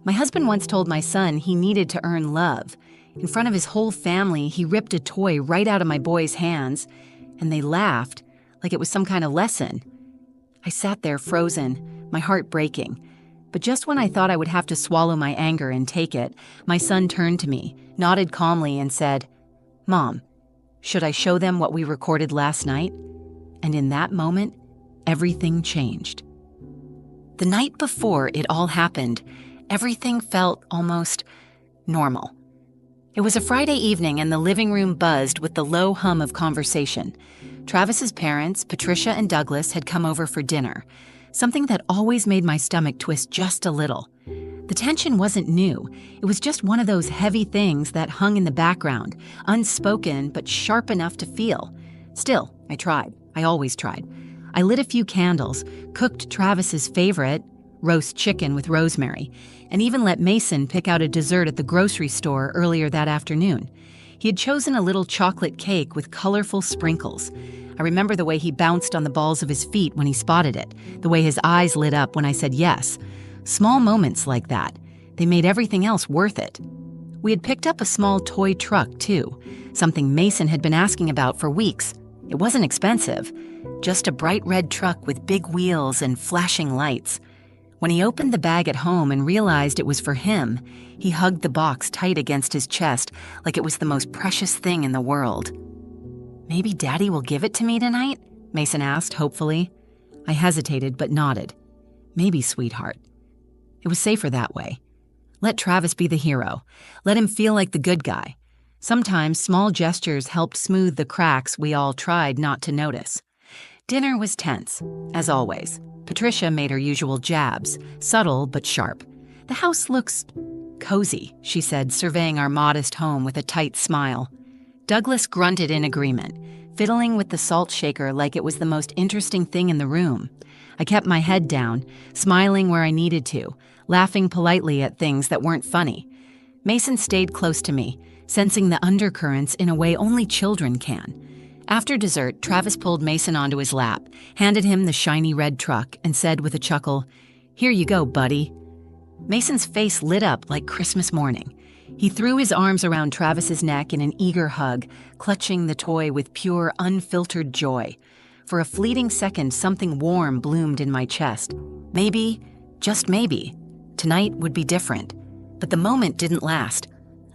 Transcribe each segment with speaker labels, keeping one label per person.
Speaker 1: My husband once told my son he needed to earn love. In front of his whole family, he ripped a toy right out of my boys' hands, and they laughed like it was some kind of lesson. I sat there frozen, my heart breaking. But just when I thought I would have to swallow my anger and take it, my son turned to me, nodded calmly, and said, "Mom, should I show them what we recorded last night?" And in that moment, everything changed. The night before it all happened, everything felt almost normal. It was a Friday evening and the living room buzzed with the low hum of conversation. Travis's parents, Patricia and Douglas, had come over for dinner, something that always made my stomach twist just a little. The tension wasn't new. It was just one of those heavy things that hung in the background, unspoken but sharp enough to feel. Still, I tried. I always tried. I lit a few candles, cooked Travis's favorite, roast chicken with rosemary, and even let Mason pick out a dessert at the grocery store earlier that afternoon. He had chosen a little chocolate cake with colorful sprinkles. I remember the way he bounced on the balls of his feet when he spotted it, the way his eyes lit up when I said yes. Small moments like that, they made everything else worth it. We had picked up a small toy truck, too, something Mason had been asking about for weeks. It wasn't expensive, just a bright red truck with big wheels and flashing lights. When he opened the bag at home and realized it was for him, he hugged the box tight against his chest like it was the most precious thing in the world. "Maybe Daddy will give it to me tonight?" Mason asked, hopefully. I hesitated but nodded. "Maybe, sweetheart." It was safer that way. Let Travis be the hero. Let him feel like the good guy. Sometimes small gestures helped smooth the cracks we all tried not to notice. Dinner was tense, as always. Patricia made her usual jabs, subtle but sharp. "The house looks cozy," she said, surveying our modest home with a tight smile. Douglas grunted in agreement, fiddling with the salt shaker like it was the most interesting thing in the room. I kept my head down, smiling where I needed to, laughing politely at things that weren't funny. Mason stayed close to me, sensing the undercurrents in a way only children can. After dessert, Travis pulled Mason onto his lap, handed him the shiny red truck, and said with a chuckle, "Here you go, buddy." Mason's face lit up like Christmas morning. He threw his arms around Travis's neck in an eager hug, clutching the toy with pure, unfiltered joy. For a fleeting second, something warm bloomed in my chest. Maybe, just maybe, tonight would be different. But the moment didn't last.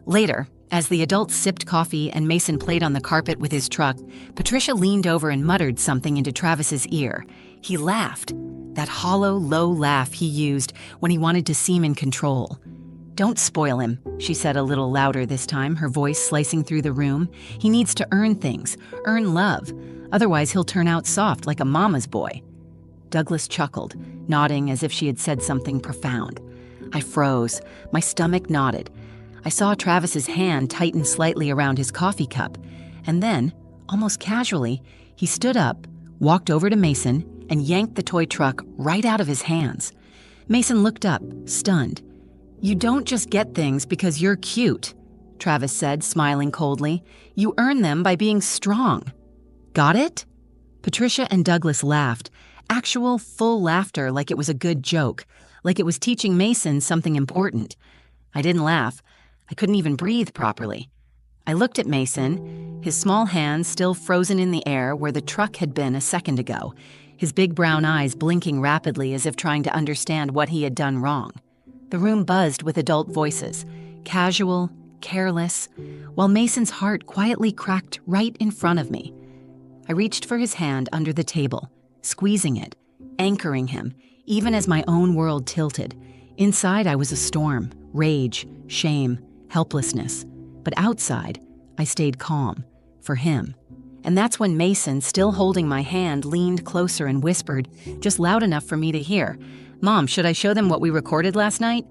Speaker 1: Later, as the adults sipped coffee and Mason played on the carpet with his truck, Patricia leaned over and muttered something into Travis's ear. He laughed, that hollow, low laugh he used when he wanted to seem in control. "Don't spoil him," she said a little louder this time, her voice slicing through the room. "He needs to earn things, earn love. Otherwise he'll turn out soft like a mama's boy." Douglas chuckled, nodding as if she had said something profound. I froze. My stomach knotted. I saw Travis's hand tighten slightly around his coffee cup, and then, almost casually, he stood up, walked over to Mason, and yanked the toy truck right out of his hands. Mason looked up, stunned. "You don't just get things because you're cute," Travis said, smiling coldly. "You earn them by being strong." "Got it?" Patricia and Douglas laughed, actual full laughter like it was a good joke, like it was teaching Mason something important. I didn't laugh. I couldn't even breathe properly. I looked at Mason, his small hands still frozen in the air where the truck had been a second ago, his big brown eyes blinking rapidly as if trying to understand what he had done wrong. The room buzzed with adult voices, casual, careless, while Mason's heart quietly cracked right in front of me. I reached for his hand under the table, squeezing it, anchoring him, even as my own world tilted. Inside I was a storm, rage, shame, helplessness. But outside, I stayed calm, for him. And that's when Mason, still holding my hand, leaned closer and whispered, just loud enough for me to hear, "Mom, should I show them what we recorded last night?"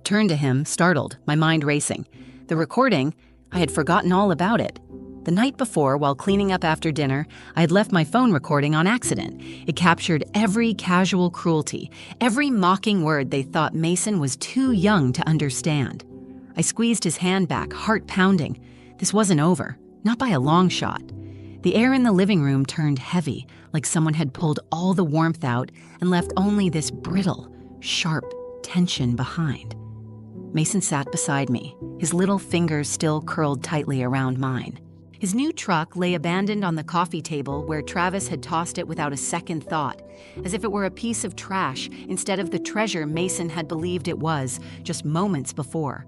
Speaker 1: Turned to him, startled, my mind racing. The recording, I had forgotten all about it. The night before, while cleaning up after dinner, I had left my phone recording on accident. It captured every casual cruelty, every mocking word they thought Mason was too young to understand. I squeezed his hand back, heart pounding. This wasn't over, not by a long shot. The air in the living room turned heavy, like someone had pulled all the warmth out and left only this brittle, sharp tension behind. Mason sat beside me, his little fingers still curled tightly around mine. His new truck lay abandoned on the coffee table where Travis had tossed it without a second thought, as if it were a piece of trash instead of the treasure Mason had believed it was just moments before.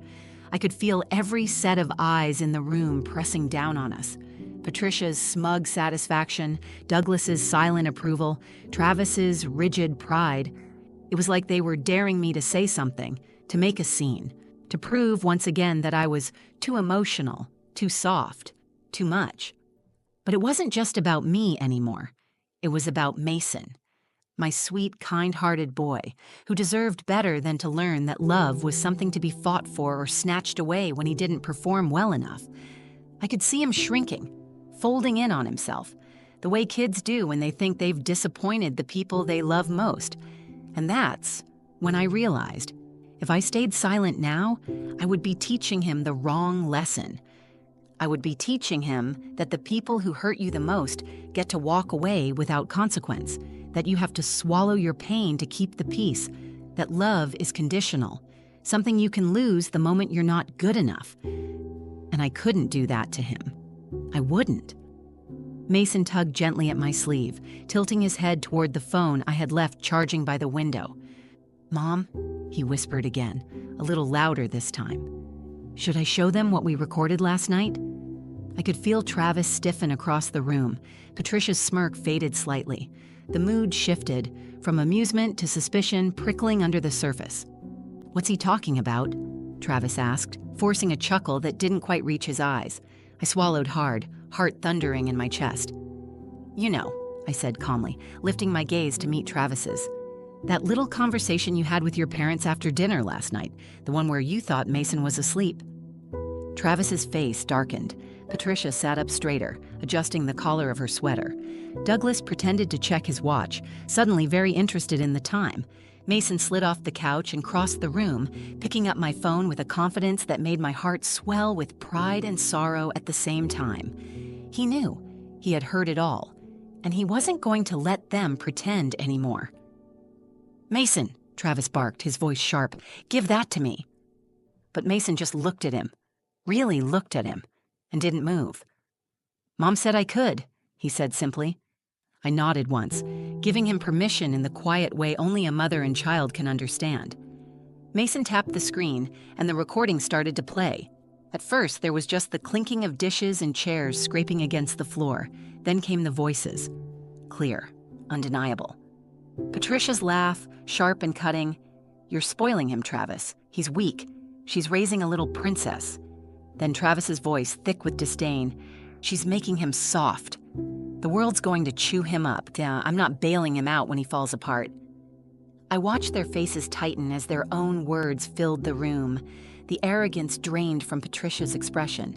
Speaker 1: I could feel every set of eyes in the room pressing down on us. Patricia's smug satisfaction, Douglas's silent approval, Travis's rigid pride. It was like they were daring me to say something, to make a scene, to prove once again that I was too emotional, too soft, too much. But it wasn't just about me anymore. It was about Mason, my sweet, kind-hearted boy, who deserved better than to learn that love was something to be fought for or snatched away when he didn't perform well enough. I could see him shrinking, folding in on himself, the way kids do when they think they've disappointed the people they love most. And that's when I realized, if I stayed silent now, I would be teaching him the wrong lesson. I would be teaching him that the people who hurt you the most get to walk away without consequence, that you have to swallow your pain to keep the peace, that love is conditional, something you can lose the moment you're not good enough. And I couldn't do that to him. I wouldn't. Mason tugged gently at my sleeve, tilting his head toward the phone I had left charging by the window. "Mom," he whispered again, a little louder this time. "Should I show them what we recorded last night?" I could feel Travis stiffen across the room. Patricia's smirk faded slightly. The mood shifted, from amusement to suspicion prickling under the surface. "What's he talking about?" Travis asked, forcing a chuckle that didn't quite reach his eyes. I swallowed hard, heart thundering in my chest. "You know," I said calmly, lifting my gaze to meet Travis's. "That little conversation you had with your parents after dinner last night, the one where you thought Mason was asleep." Travis's face darkened. Patricia sat up straighter, adjusting the collar of her sweater. Douglas pretended to check his watch, suddenly very interested in the time. Mason slid off the couch and crossed the room, picking up my phone with a confidence that made my heart swell with pride and sorrow at the same time. He knew. He had heard it all. And he wasn't going to let them pretend anymore. "Mason," Travis barked, his voice sharp, "give that to me." But Mason just looked at him, really looked at him, and didn't move. "Mom said I could," he said simply. I nodded once, giving him permission in the quiet way only a mother and child can understand. Mason tapped the screen, and the recording started to play. At first, there was just the clinking of dishes and chairs scraping against the floor. Then came the voices. Clear, undeniable. Patricia's laugh, sharp and cutting. "You're spoiling him, Travis. He's weak. She's raising a little princess." Then Travis's voice, thick with disdain. "She's making him soft. The world's going to chew him up. I'm not bailing him out when he falls apart." I watched their faces tighten as their own words filled the room. The arrogance drained from Patricia's expression.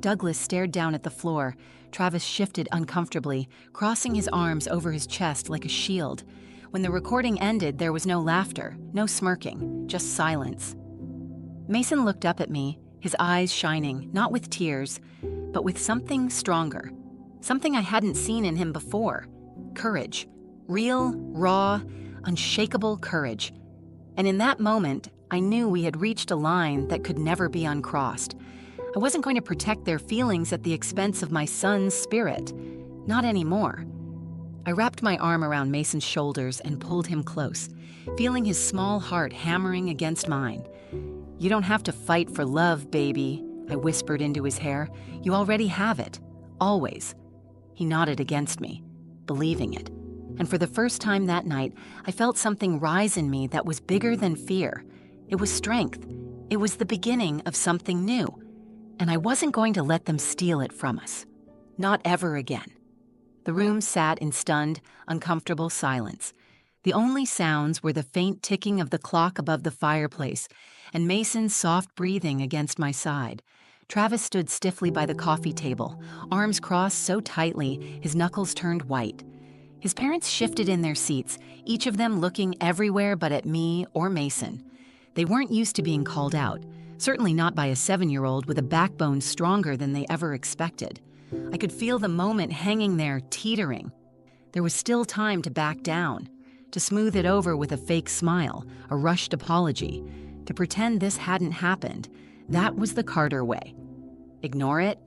Speaker 1: Douglas stared down at the floor. Travis shifted uncomfortably, crossing his arms over his chest like a shield. When the recording ended, there was no laughter, no smirking, just silence. Mason looked up at me, his eyes shining, not with tears, but with something stronger. Something I hadn't seen in him before. Courage. Real, raw, unshakable courage. And in that moment, I knew we had reached a line that could never be uncrossed. I wasn't going to protect their feelings at the expense of my son's spirit. Not anymore. I wrapped my arm around Mason's shoulders and pulled him close, feeling his small heart hammering against mine. "You don't have to fight for love, baby," I whispered into his hair. "You already have it. Always." He nodded against me, believing it. And for the first time that night, I felt something rise in me that was bigger than fear. It was strength. It was the beginning of something new. And I wasn't going to let them steal it from us. Not ever again. The room sat in stunned, uncomfortable silence. The only sounds were the faint ticking of the clock above the fireplace and Mason's soft breathing against my side. Travis stood stiffly by the coffee table, arms crossed so tightly his knuckles turned white. His parents shifted in their seats, each of them looking everywhere but at me or Mason. They weren't used to being called out, certainly not by a 7-year-old with a backbone stronger than they ever expected. I could feel the moment hanging there, teetering. There was still time to back down, to smooth it over with a fake smile, a rushed apology, To pretend this hadn't happened, that was the Carter way. Ignore it,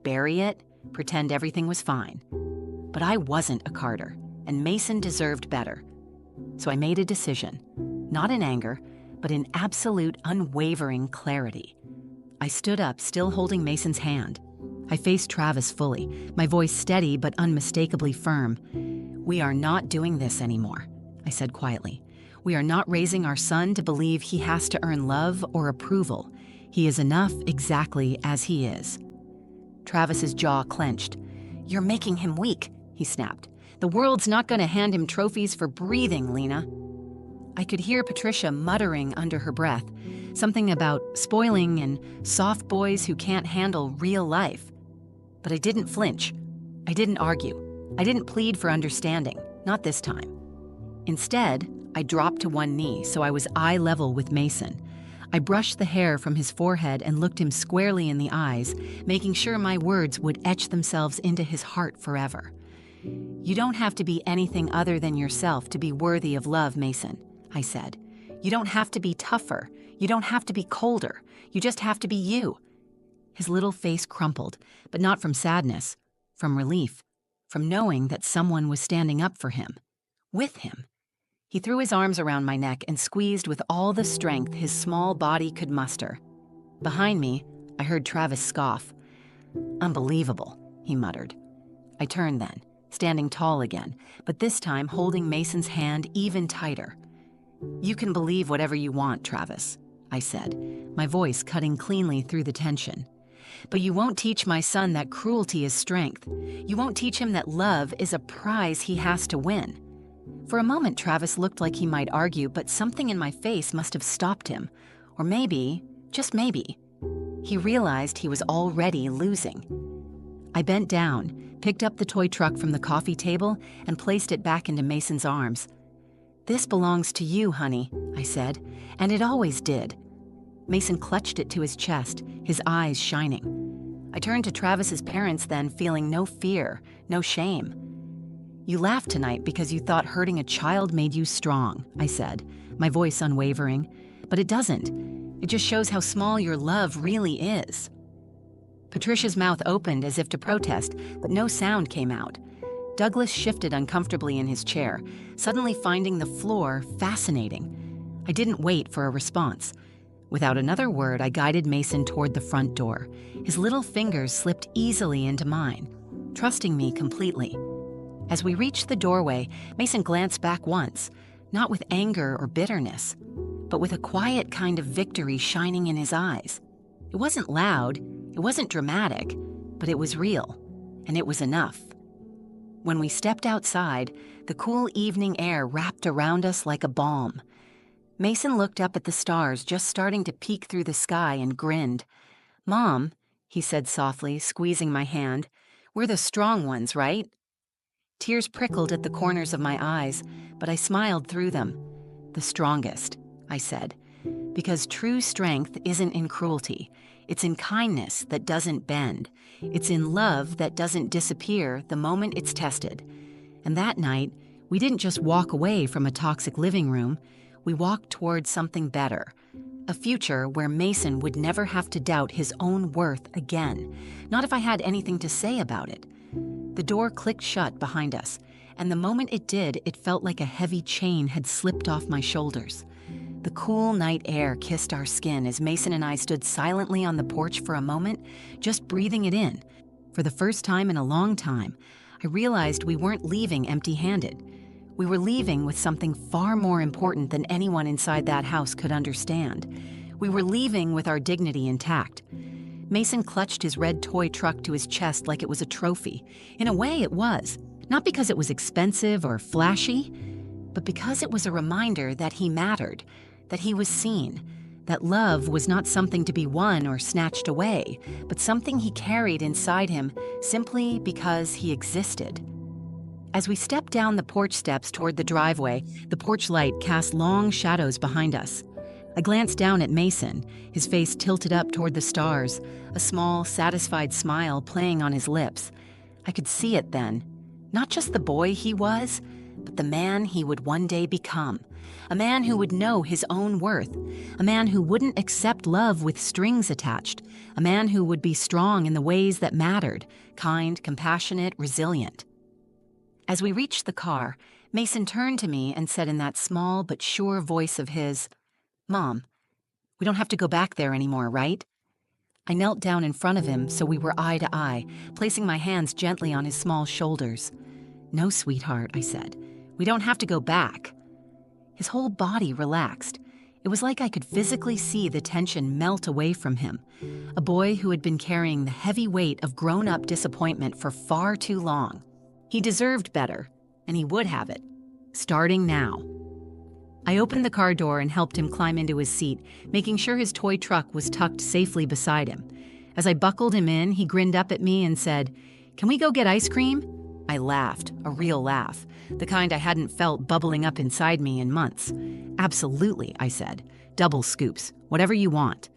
Speaker 1: bury it, pretend everything was fine. But I wasn't a Carter, and Mason deserved better. So I made a decision, not in anger, but in absolute unwavering clarity. I stood up, still holding Mason's hand. I faced Travis fully, my voice steady but unmistakably firm. "We are not doing this anymore," I said quietly. "We are not raising our son to believe he has to earn love or approval. He is enough exactly as he is." Travis's jaw clenched. "You're making him weak," he snapped. "The world's not going to hand him trophies for breathing, Lena." I could hear Patricia muttering under her breath, something about spoiling and soft boys who can't handle real life. But I didn't flinch. I didn't argue. I didn't plead for understanding, not this time. Instead, I dropped to one knee so I was eye level with Mason. I brushed the hair from his forehead and looked him squarely in the eyes, making sure my words would etch themselves into his heart forever. "You don't have to be anything other than yourself to be worthy of love, Mason," I said. "You don't have to be tougher. You don't have to be colder. You just have to be you." His little face crumpled, but not from sadness, from relief, from knowing that someone was standing up for him, with him. He threw his arms around my neck and squeezed with all the strength his small body could muster. Behind me, I heard Travis scoff. "Unbelievable," he muttered. I turned then, standing tall again, but this time holding Mason's hand even tighter. "You can believe whatever you want, Travis," I said, my voice cutting cleanly through the tension. "But you won't teach my son that cruelty is strength. You won't teach him that love is a prize he has to win." For a moment, Travis looked like he might argue, but something in my face must have stopped him. Or maybe, just maybe, he realized he was already losing. I bent down, picked up the toy truck from the coffee table, and placed it back into Mason's arms. "This belongs to you, honey," I said, "and it always did." Mason clutched it to his chest, his eyes shining. I turned to Travis's parents then, feeling no fear, no shame. "You laughed tonight because you thought hurting a child made you strong," I said, my voice unwavering. "But it doesn't. It just shows how small your love really is." Patricia's mouth opened as if to protest, but no sound came out. Douglas shifted uncomfortably in his chair, suddenly finding the floor fascinating. I didn't wait for a response. Without another word, I guided Mason toward the front door. His little fingers slipped easily into mine, trusting me completely. As we reached the doorway, Mason glanced back once, not with anger or bitterness, but with a quiet kind of victory shining in his eyes. It wasn't loud, it wasn't dramatic, but it was real, and it was enough. When we stepped outside, the cool evening air wrapped around us like a balm. Mason looked up at the stars just starting to peek through the sky and grinned. "Mom," he said softly, squeezing my hand, "we're the strong ones, right?" Tears prickled at the corners of my eyes, but I smiled through them. "The strongest," I said, "because true strength isn't in cruelty. It's in kindness that doesn't bend. It's in love that doesn't disappear the moment it's tested." And that night, we didn't just walk away from a toxic living room. We walked towards something better, a future where Mason would never have to doubt his own worth again, not if I had anything to say about it. The door clicked shut behind us, and the moment it did, it felt like a heavy chain had slipped off my shoulders. The cool night air kissed our skin as Mason and I stood silently on the porch for a moment, just breathing it in. For the first time in a long time, I realized we weren't leaving empty-handed. We were leaving with something far more important than anyone inside that house could understand. We were leaving with our dignity intact. Mason clutched his red toy truck to his chest like it was a trophy. In a way, it was. Not because it was expensive or flashy, but because it was a reminder that he mattered, that he was seen, that love was not something to be won or snatched away, but something he carried inside him simply because he existed. As we stepped down the porch steps toward the driveway, the porch light cast long shadows behind us. I glanced down at Mason, his face tilted up toward the stars, a small, satisfied smile playing on his lips. I could see it then. Not just the boy he was, but the man he would one day become, a man who would know his own worth, a man who wouldn't accept love with strings attached, a man who would be strong in the ways that mattered, kind, compassionate, resilient. As we reached the car, Mason turned to me and said in that small but sure voice of his, "Mom, we don't have to go back there anymore, right?" I knelt down in front of him so we were eye to eye, placing my hands gently on his small shoulders. "No, sweetheart," I said. "We don't have to go back." His whole body relaxed. It was like I could physically see the tension melt away from him. A boy who had been carrying the heavy weight of grown-up disappointment for far too long. He deserved better, and he would have it, starting now. I opened the car door and helped him climb into his seat, making sure his toy truck was tucked safely beside him. As I buckled him in, he grinned up at me and said, "Can we go get ice cream?" I laughed, a real laugh, the kind I hadn't felt bubbling up inside me in months. "Absolutely," I said. "Double scoops, whatever you want."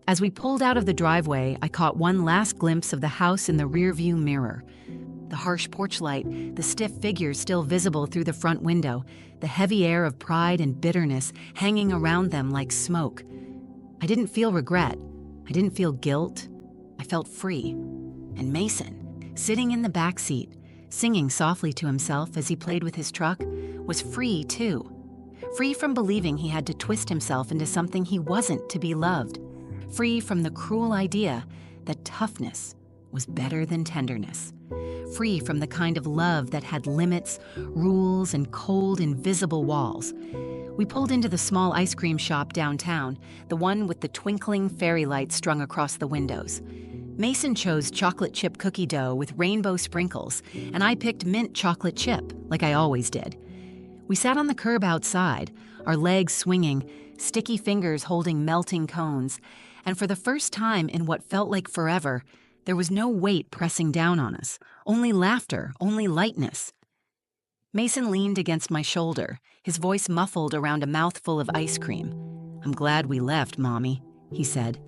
Speaker 1: As we pulled out of the driveway, I caught one last glimpse of the house in the rearview mirror. The harsh porch light, the stiff figures still visible through the front window, the heavy air of pride and bitterness hanging around them like smoke. I didn't feel regret. I didn't feel guilt. I felt free. And Mason, sitting in the back seat, singing softly to himself as he played with his truck, was free too. Free from believing he had to twist himself into something he wasn't to be loved. Free from the cruel idea that toughness was better than tenderness. Free from the kind of love that had limits, rules, and cold, invisible walls. We pulled into the small ice cream shop downtown, the one with the twinkling fairy lights strung across the windows. Mason chose chocolate chip cookie dough with rainbow sprinkles, and I picked mint chocolate chip, like I always did. We sat on the curb outside, our legs swinging, sticky fingers holding melting cones, and for the first time in what felt like forever, there was no weight pressing down on us, only laughter, only lightness. Mason leaned against my shoulder, his voice muffled around a mouthful of ice cream. "I'm glad we left, Mommy," he said.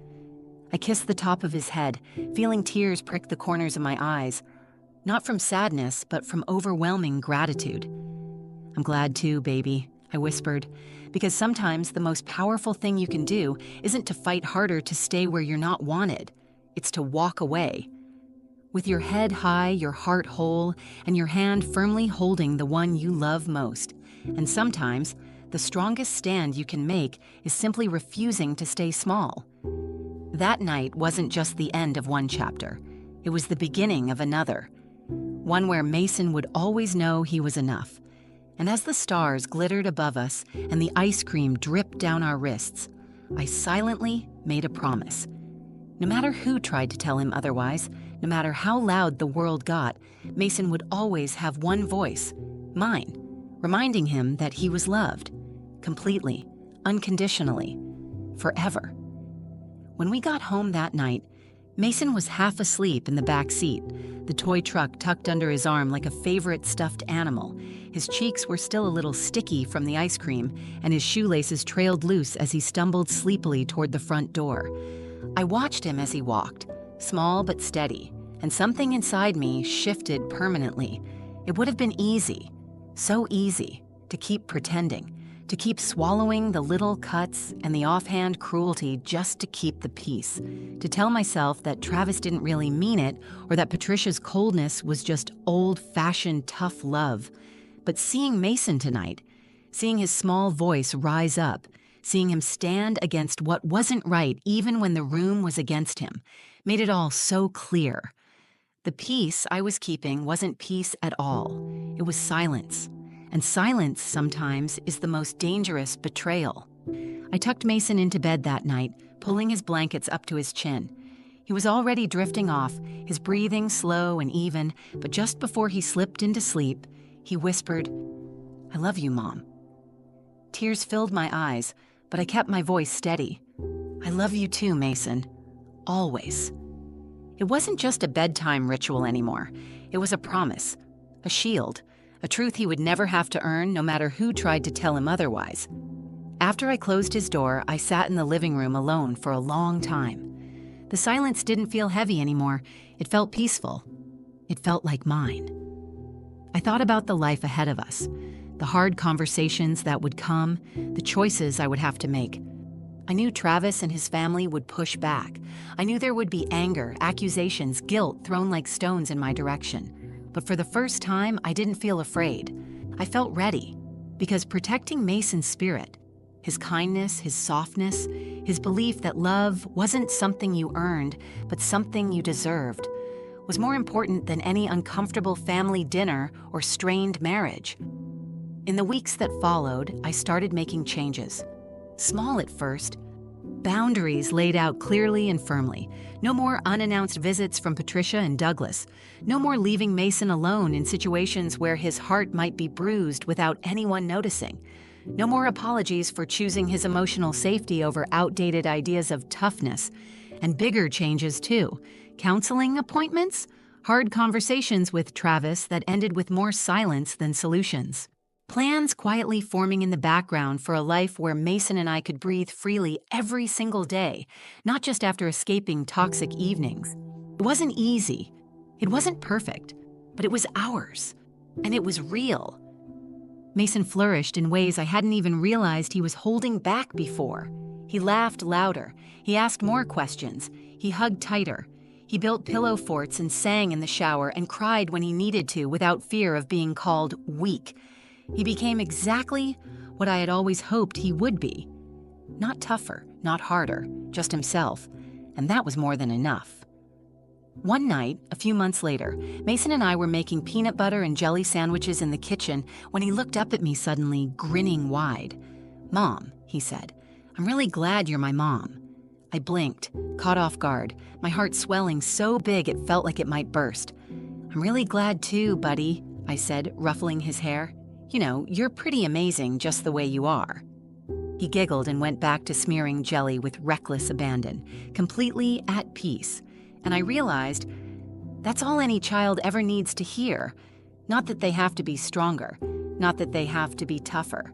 Speaker 1: I kissed the top of his head, feeling tears prick the corners of my eyes, not from sadness, but from overwhelming gratitude. "I'm glad too, baby," I whispered, because sometimes the most powerful thing you can do isn't to fight harder to stay where you're not wanted. It's to walk away. With your head high, your heart whole, and your hand firmly holding the one you love most. And sometimes, the strongest stand you can make is simply refusing to stay small. That night wasn't just the end of one chapter. It was the beginning of another. One where Mason would always know he was enough. And as the stars glittered above us and the ice cream dripped down our wrists, I silently made a promise. No matter who tried to tell him otherwise, no matter how loud the world got, Mason would always have one voice, mine, reminding him that he was loved, completely, unconditionally, forever. When we got home that night, Mason was half asleep in the back seat, the toy truck tucked under his arm like a favorite stuffed animal. His cheeks were still a little sticky from the ice cream, and his shoelaces trailed loose as he stumbled sleepily toward the front door. I watched him as he walked, small but steady, and something inside me shifted permanently. It would have been easy, so easy, to keep pretending, to keep swallowing the little cuts and the offhand cruelty just to keep the peace, to tell myself that Travis didn't really mean it or that Patricia's coldness was just old-fashioned tough love. But seeing Mason tonight, seeing his small voice rise up, seeing him stand against what wasn't right even when the room was against him, made it all so clear. The peace I was keeping wasn't peace at all. It was silence. And silence sometimes is the most dangerous betrayal. I tucked Mason into bed that night, pulling his blankets up to his chin. He was already drifting off, his breathing slow and even, but just before he slipped into sleep, he whispered, "I love you, Mom." Tears filled my eyes, but I kept my voice steady. "I love you too, Mason. Always." It wasn't just a bedtime ritual anymore. It was a promise, a shield, a truth he would never have to earn no matter who tried to tell him otherwise. After I closed his door, I sat in the living room alone for a long time. The silence didn't feel heavy anymore. It felt peaceful. It felt like mine. I thought about the life ahead of us, the hard conversations that would come, the choices I would have to make. I knew Travis and his family would push back. I knew there would be anger, accusations, guilt thrown like stones in my direction. But for the first time, I didn't feel afraid. I felt ready, because protecting Mason's spirit, his kindness, his softness, his belief that love wasn't something you earned, but something you deserved, was more important than any uncomfortable family dinner or strained marriage. In the weeks that followed, I started making changes. Small at first. Boundaries laid out clearly and firmly. No more unannounced visits from Patricia and Douglas. No more leaving Mason alone in situations where his heart might be bruised without anyone noticing. No more apologies for choosing his emotional safety over outdated ideas of toughness. And bigger changes too. Counseling appointments? Hard conversations with Travis that ended with more silence than solutions. Plans quietly forming in the background for a life where Mason and I could breathe freely every single day, not just after escaping toxic evenings. It wasn't easy. It wasn't perfect, but it was ours. And it was real. Mason flourished in ways I hadn't even realized he was holding back before. He laughed louder. He asked more questions. He hugged tighter. He built pillow forts and sang in the shower and cried when he needed to without fear of being called weak. He became exactly what I had always hoped he would be. Not tougher, not harder, just himself. And that was more than enough. One night, a few months later, Mason and I were making peanut butter and jelly sandwiches in the kitchen when he looked up at me suddenly, grinning wide. "Mom," he said, "I'm really glad you're my mom." I blinked, caught off guard, my heart swelling so big it felt like it might burst. "I'm really glad too, buddy," I said, ruffling his hair. "You know, you're pretty amazing just the way you are." He giggled and went back to smearing jelly with reckless abandon, completely at peace. And I realized that's all any child ever needs to hear. Not that they have to be stronger, not that they have to be tougher.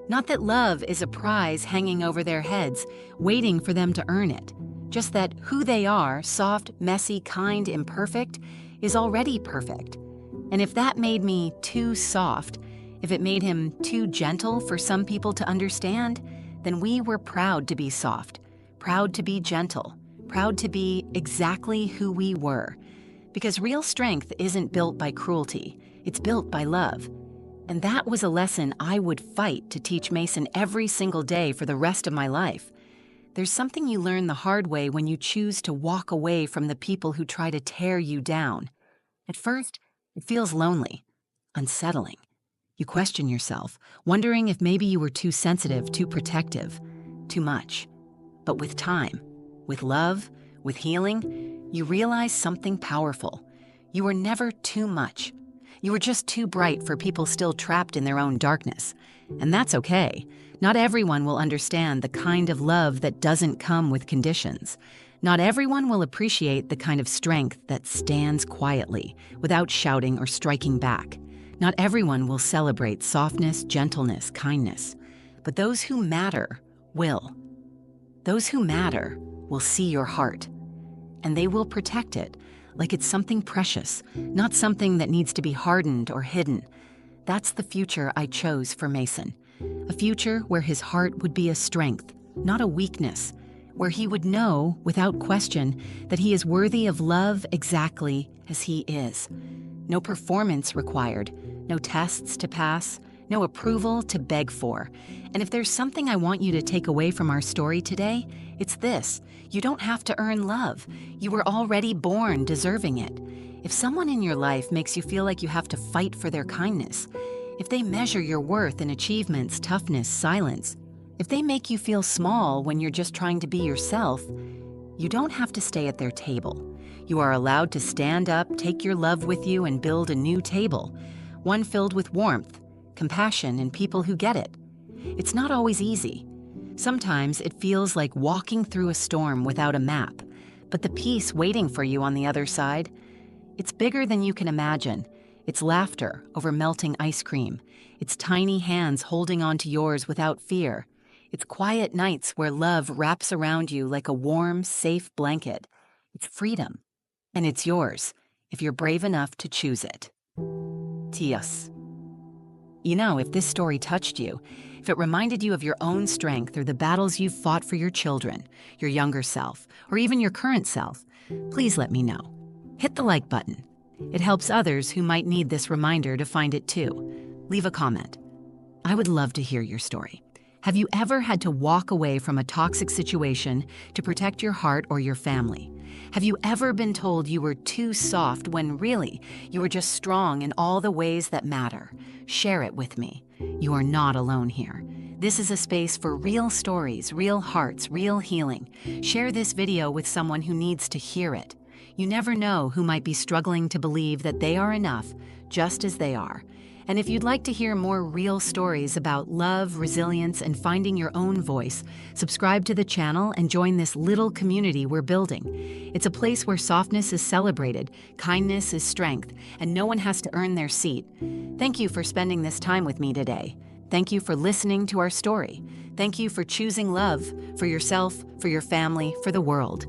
Speaker 1: Not that love is a prize hanging over their heads, waiting for them to earn it. Just that who they are, soft, messy, kind, imperfect, is already perfect. And if that made me too soft, if it made him too gentle for some people to understand, then we were proud to be soft, proud to be gentle, proud to be exactly who we were. Because real strength isn't built by cruelty, it's built by love. And that was a lesson I would fight to teach Mason every single day for the rest of my life. There's something you learn the hard way when you choose to walk away from the people who try to tear you down. At first, it feels lonely, unsettling. You question yourself, wondering if maybe you were too sensitive, too protective, too much. But with time, with love, with healing, you realize something powerful. You were never too much. You were just too bright for people still trapped in their own darkness. And that's okay. Not everyone will understand the kind of love that doesn't come with conditions. Not everyone will appreciate the kind of strength that stands quietly, without shouting or striking back. Not everyone will celebrate softness, gentleness, kindness. But those who matter will. Those who matter will see your heart. And they will protect it like it's something precious, not something that needs to be hardened or hidden. That's the future I chose for Mason. A future where his heart would be a strength, not a weakness. Where he would know, without question, that he is worthy of love exactly as he is. No performance required, no tests to pass, no approval to beg for. And if there's something I want you to take away from our story today, it's this: you don't have to earn love. You were already born deserving it. If someone in your life makes you feel like you have to fight for their kindness, if they measure your worth in achievements, toughness, silence, if they make you feel small when you're just trying to be yourself, you don't have to stay at their table. You are allowed to stand up, take your love with you, and build a new table, one filled with warmth, compassion, and people who get it. It's not always easy. Sometimes it feels like walking through a storm without a map, but the peace waiting for you on the other side, it's bigger than you can imagine. It's laughter over melting ice cream. It's tiny hands holding onto yours without fear. It's quiet nights where love wraps around you like a warm, safe blanket. It's freedom. And it's yours, if you're brave enough to choose it. Tios. You know, if this story touched you, if it reminded you of your own strength or the battles you've fought for your children, your younger self, or even your current self, please let me know. Hit the like button. It helps others who might need this reminder to find it too. Leave a comment. I would love to hear your story. Have you ever had to walk away from a toxic situation to protect your heart or your family? Have you ever been told you were too soft when really you were just strong in all the ways that matter? Share it with me. You are not alone here. This is a space for real stories, real hearts, real healing. Share this video with someone who needs to hear it. You never know who might be struggling to believe that they are enough, just as they are. And if you'd like to hear more real stories about love, resilience, and finding your own voice, subscribe to the channel and join this little community we're building. It's a place where softness is celebrated, kindness is strength, and no one has to earn their seat. Thank you for spending this time with me today. Thank you for listening to our story. Thank you for choosing love for yourself, for your family, for the world.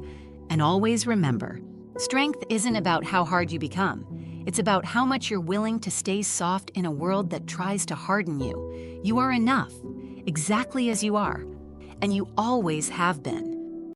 Speaker 1: And always remember, strength isn't about how hard you become. It's about how much you're willing to stay soft in a world that tries to harden you. You are enough, exactly as you are, and you always have been.